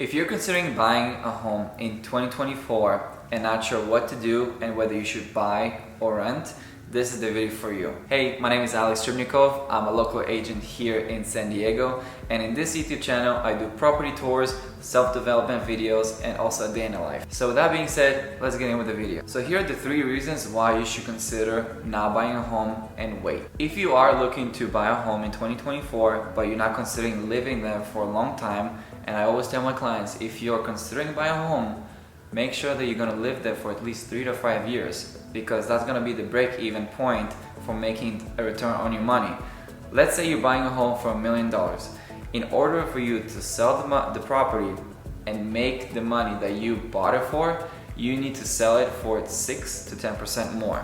If you're considering buying a home in 2024 and not sure what to do and whether you should buy or rent, this is the video for you. Hey, my name is Alex Trubnikov. I'm a local agent here in San Diego, and in this YouTube channel I do property tours, self-development videos, and also a day in the life. So with that being said, let's get in with the video. So here are the 3 reasons why you should consider not buying a home and wait. If you are looking to buy a home in 2024 but you're not considering living there for a long time, and I always tell my clients, if you're considering buying a home, make sure that you're going to live there for at least 3 to 5 years, because that's going to be the break-even point for making a return on your money. Let's say you're buying a home for $1 million. In order for you to sell the property and make the money that you bought it for, you need to sell it for 6 to 10% more.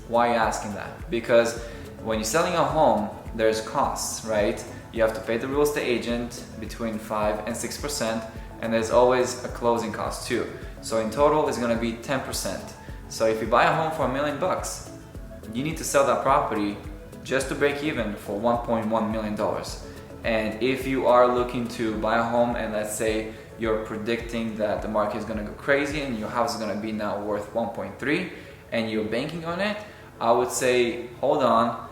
Why are you asking that? Because when you're selling a home, there's costs, right? You have to pay the real estate agent between 5 and 6%, and there's always a closing cost too. So in total, it's going to be 10%. So if you buy a home for $1 million, you need to sell that property just to break even for $1.1 million. And if you are looking to buy a home, and let's say you're predicting that the market is going to go crazy and your house is going to be now worth 1.3 and you're banking on it, I would say hold on,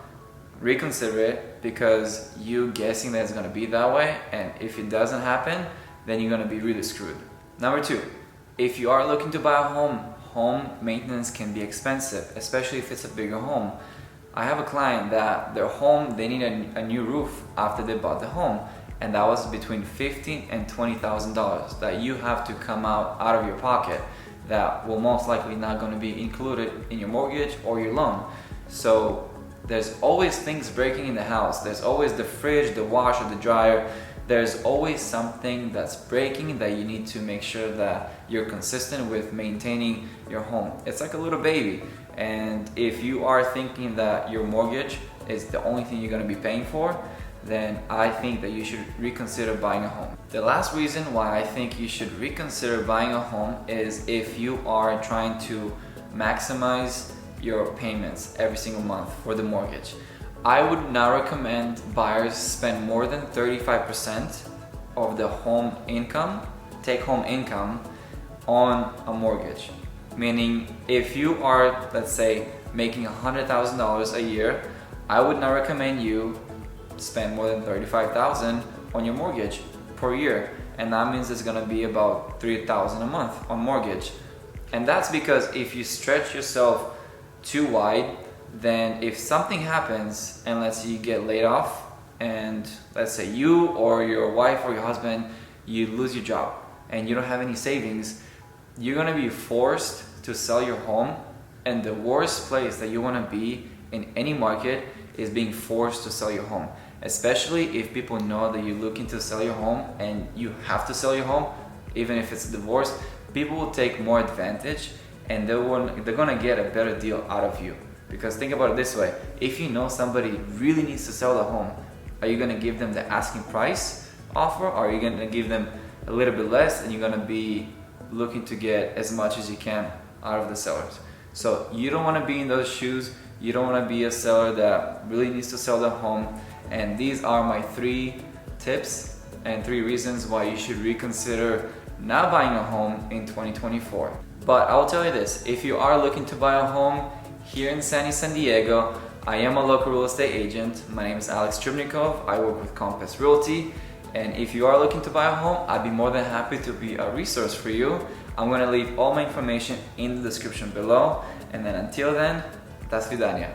reconsider it, because you're guessing that it's going to be that way, and if it doesn't happen, then you're going to be really screwed. Number 2, if you are looking to buy a home maintenance can be expensive, especially if it's a bigger home. I have a client that their home, they need a new roof after they bought the home, and that was between $15,000 and $20,000 that you have to come out of your pocket, that will most likely not going to be included in your mortgage or your loan. So there's always things breaking in the house. There's always the fridge, the washer, the dryer. There's always something that's breaking that you need to make sure that you're consistent with maintaining your home. It's like a little baby, and if you are thinking that your mortgage is the only thing you're going to be paying for, then I think that you should reconsider buying a home. The last reason why I think you should reconsider buying a home is if you are trying to maximize your payments every single month for the mortgage. I would not recommend buyers spend more than 35% of the home income, take-home income, on a mortgage. Meaning, if you are, let's say, making $100,000 a year, I would not recommend you spend more than $35,000 on your mortgage per year, and that means it's gonna be about $3,000 a month on mortgage. And that's because if you stretch yourself too wide, then if something happens, and let's say you get laid off, and let's say you or your wife or your husband, you lose your job and you don't have any savings, you're going to be forced to sell your home. And the worst place that you want to be in any market is being forced to sell your home, especially if people know that you're looking to sell your home and you have to sell your home. Even if it's a divorce, people will take more advantage, and they're going to get a better deal out of you. Because think about it this way, if you know somebody really needs to sell the home, are you going to give them the asking price offer, or are you going to give them a little bit less and you're going to be looking to get as much as you can out of the sellers? So you don't want to be in those shoes. You don't want to be a seller that really needs to sell the home. And these are my 3 tips and 3 reasons why you should reconsider not buying a home in 2024. But I'll tell you this, if you are looking to buy a home here in sunny San Diego, I am a local real estate agent. My name is Alex Trubnikov. I work with Compass Realty. And if you are looking to buy a home, I'd be more than happy to be a resource for you. I'm going to leave all my information in the description below. And then until then, до свидания.